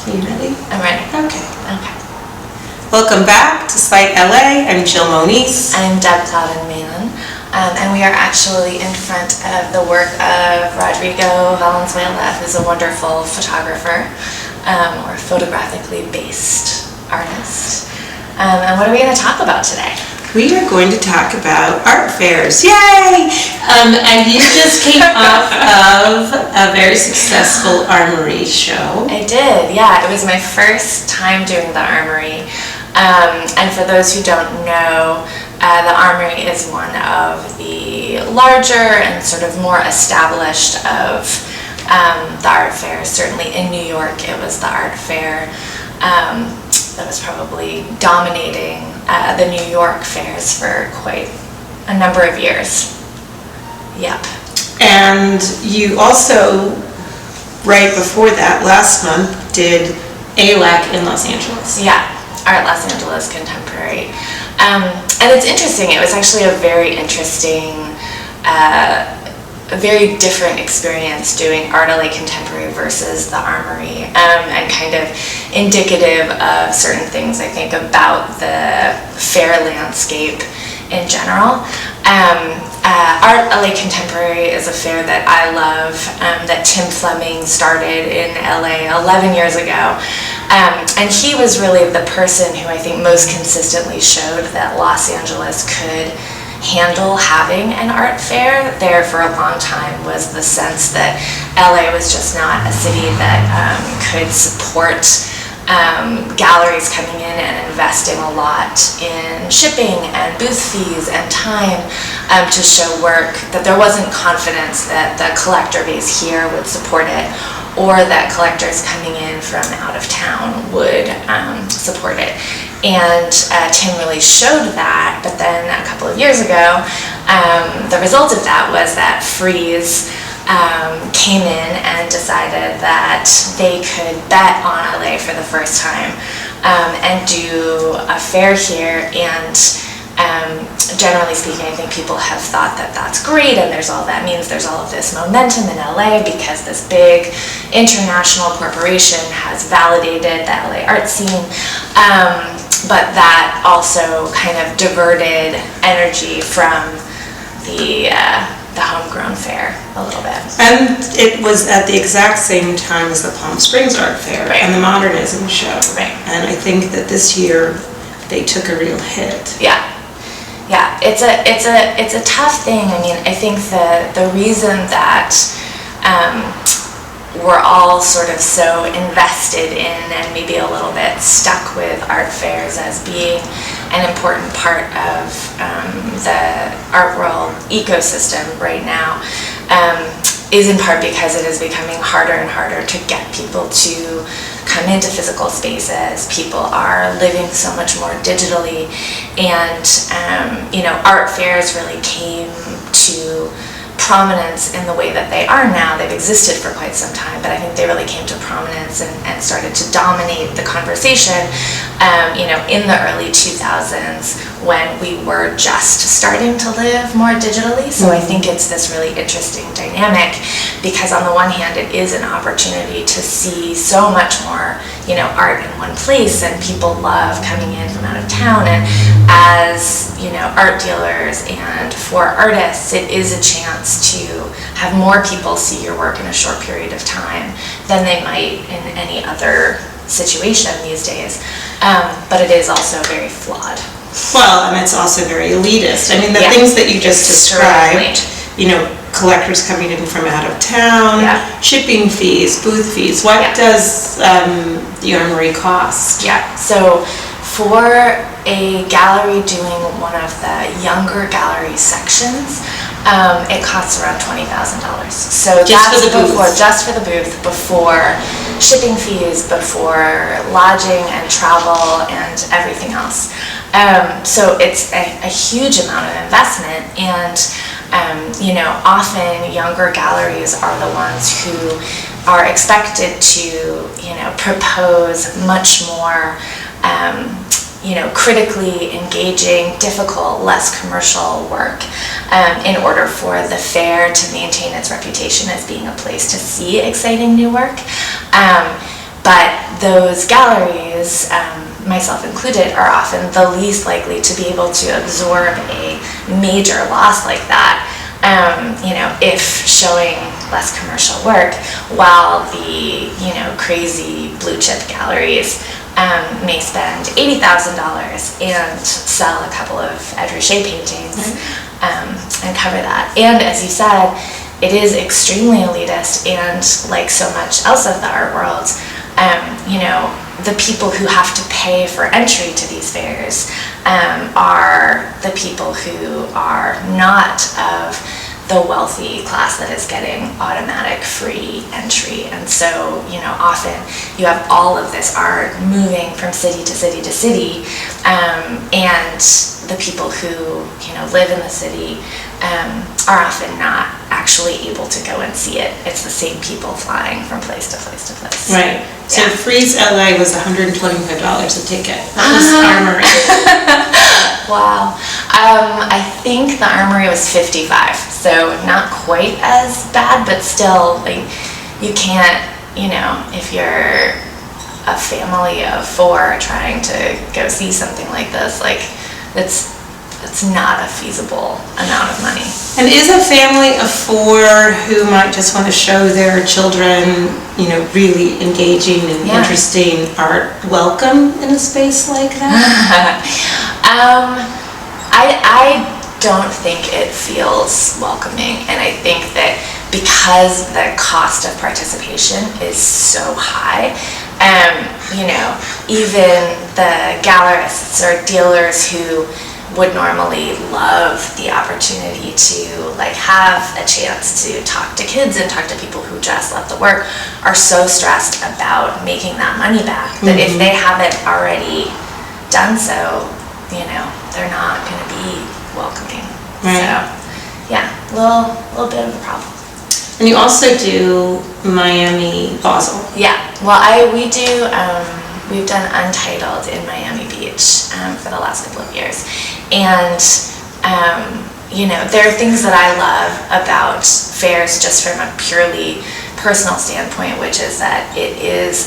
Are you ready? I'm ready. Okay. Okay. Welcome back to Slight LA. I'm Jill Moniz. I'm Deb Clouden-Malin, and we are actually in front of the work of Rodrigo Valenzuela, who's a wonderful photographer, or photographically based artist. And what are we going to talk about today? We are going to talk about art fairs. Yay! And you just came off of a very successful Armory show. I did, yeah. It was my first time doing the Armory. And for those who don't know, the Armory is one of the larger and sort of more established of the art fairs. Certainly in New York, it was the art fair that was probably dominating the New York fairs for quite a number of years. Yep. And you also, right before that, last month, did ALAC in Los Angeles. Yeah, Art Los Angeles Contemporary. And it's interesting, it was actually a very interesting, a very different experience doing Art LA Contemporary versus the Armory, and kind of indicative of certain things I think about the fair landscape in general. Art LA Contemporary is a fair that I love, that Tim Fleming started in LA 11 years ago. And he was really the person who I think most consistently showed that Los Angeles could handle having an art fair. There for a long time was the sense that LA was just not a city that could support galleries coming in and investing a lot in shipping and booth fees and time to show work, that there wasn't confidence that the collector base here would support it, or that collectors coming in from out of town would support it. And Tim really showed that, but then a couple of years ago, the result of that was that Frieze came in and decided that they could bet on LA for the first time and do a fair here. And generally speaking, I think people have thought that that's great, and there's all that means there's all of this momentum in LA because this big international corporation has validated the LA art scene. But that also kind of diverted energy from the homegrown fair a little bit. And it was at the exact same time as the Palm Springs Art Fair, right, and the Modernism show. Right. And I think that this year they took a real hit. Yeah. Yeah, it's a tough thing. I mean, I think the reason that we're all sort of so invested in and maybe a little bit stuck with art fairs as being an important part of the art world ecosystem right now is in part because it is becoming harder and harder to get people to come into physical spaces. People are living so much more digitally, and art fairs really came to prominence in the way that they are now. They've existed for quite some time, but I think they really came to prominence and started to dominate the conversation in the early 2000s when we were just starting to live more digitally. So I think it's this really interesting dynamic because on the one hand it is an opportunity to see so much more art in one place, and people love coming in from out of town, and as art dealers and for artists, it is a chance to have more people see your work in a short period of time than they might in any other situation these days. But it is also very flawed. Well, and it's also very elitist. I mean, the things that you just described, collectors coming in from out of town, shipping fees, booth fees. What does the Armory cost? Yeah, so for a gallery doing one of the younger gallery sections, it costs around $20,000. So just for the booth, before shipping fees, before lodging and travel and everything else. So it's a huge amount of investment, and often younger galleries are the ones who are expected to propose much more critically engaging, difficult, less commercial work in order for the fair to maintain its reputation as being a place to see exciting new work. But those galleries, myself included, are often the least likely to be able to absorb a major loss like that, if showing less commercial work, while the, crazy blue chip galleries may spend $80,000 and sell a couple of Ed Ruscha paintings and cover that. And as you said, it is extremely elitist, and like so much else of the art world, the people who have to pay for entry to these fairs are the people who are not of the wealthy class that is getting automatic free entry. And so, often you have all of this art moving from city to city to city, and the people who, live in the city are often not actually able to go and see it. It's the same people flying from place to place to place. Right. So Frieze LA was $125 a ticket. That was Armory. Wow. I think the Armory was $55, so not quite as bad, but still, like, you can't, if you're a family of 4 trying to go see something like this, like, it's not a feasible amount of money. And is a family of 4 who might just want to show their children, really engaging and interesting art welcome in a space like that? I don't think it feels welcoming, and I think that because the cost of participation is so high, even the gallerists or dealers who would normally love the opportunity to have a chance to talk to kids and talk to people who just love the work are so stressed about making that money back that if they haven't already done so, they're not going to be welcoming. Right. So, yeah, little bit of a problem. And you also do Miami Basel. Yeah, well, we've done Untitled in Miami Beach for the last couple of years. And, there are things that I love about fairs just from a purely personal standpoint, which is that it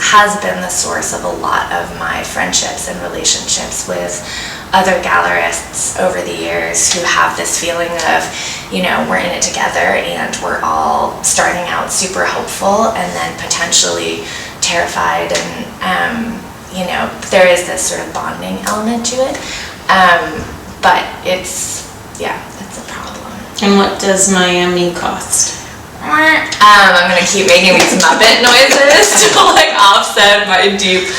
has been the source of a lot of my friendships and relationships with other gallerists over the years who have this feeling of, we're in it together and we're all starting out super hopeful and then potentially terrified, and there is this sort of bonding element to it, but it's a problem. And what does Miami cost? I'm gonna keep making these Muppet noises to offset my deep.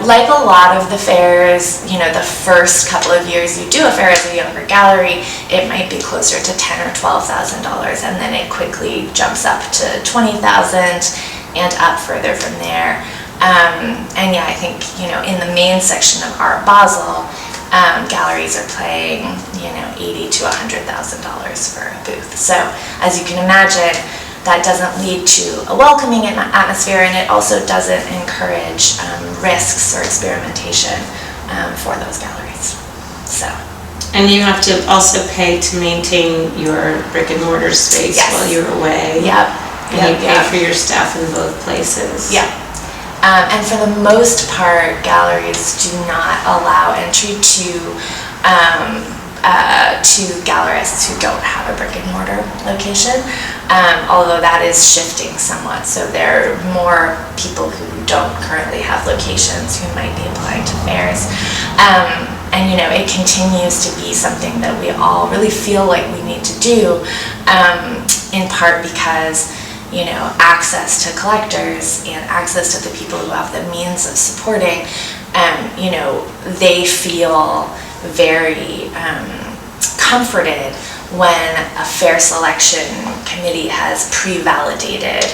Like a lot of the fairs, the first couple of years you do a fair as a younger gallery, it might be closer to $10,000 or $12,000, and then it quickly jumps up to $20,000 and up further from there. I think in the main section of Art Basel, galleries are paying $80,000 to $100,000 for a booth. So as you can imagine, that doesn't lead to a welcoming atmosphere, and it also doesn't encourage risks or experimentation for those galleries. So. And you have to also pay to maintain your brick and mortar space while you're away. Yep. And you pay for your staff in both places. Yeah. And for the most part, galleries do not allow entry to gallerists who don't have a brick and mortar location, although that is shifting somewhat. So there are more people who don't currently have locations who might be applying to fairs. And it continues to be something that we all really feel like we need to do, in part because access to collectors and access to the people who have the means of supporting, they feel very comforted when a fair selection committee has pre-validated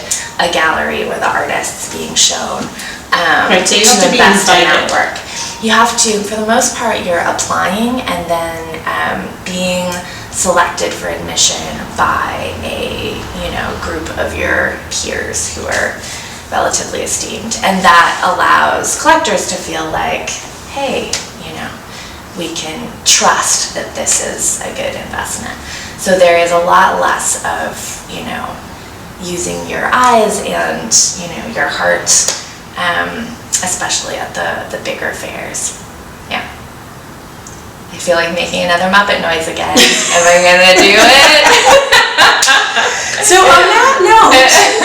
a gallery where the artist's being shown. Right, so you have to be invited. Work. You have to, for the most part, you're applying and then being selected for admission by a group of your peers who are relatively esteemed, and that allows collectors to feel like, hey, we can trust that this is a good investment. So there is a lot less of using your eyes and, you know, your heart, especially at the bigger fairs. Yeah. I feel like making another Muppet noise again. Am I gonna do it? So on that note,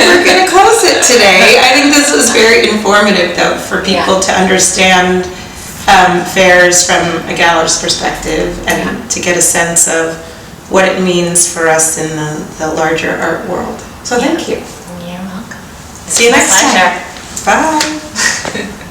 we're gonna close it today. I think this was very informative, though, for people to understand fairs from a galler's perspective and to get a sense of what it means for us in the larger art world. So thank you. You're welcome. See you next time. Bye.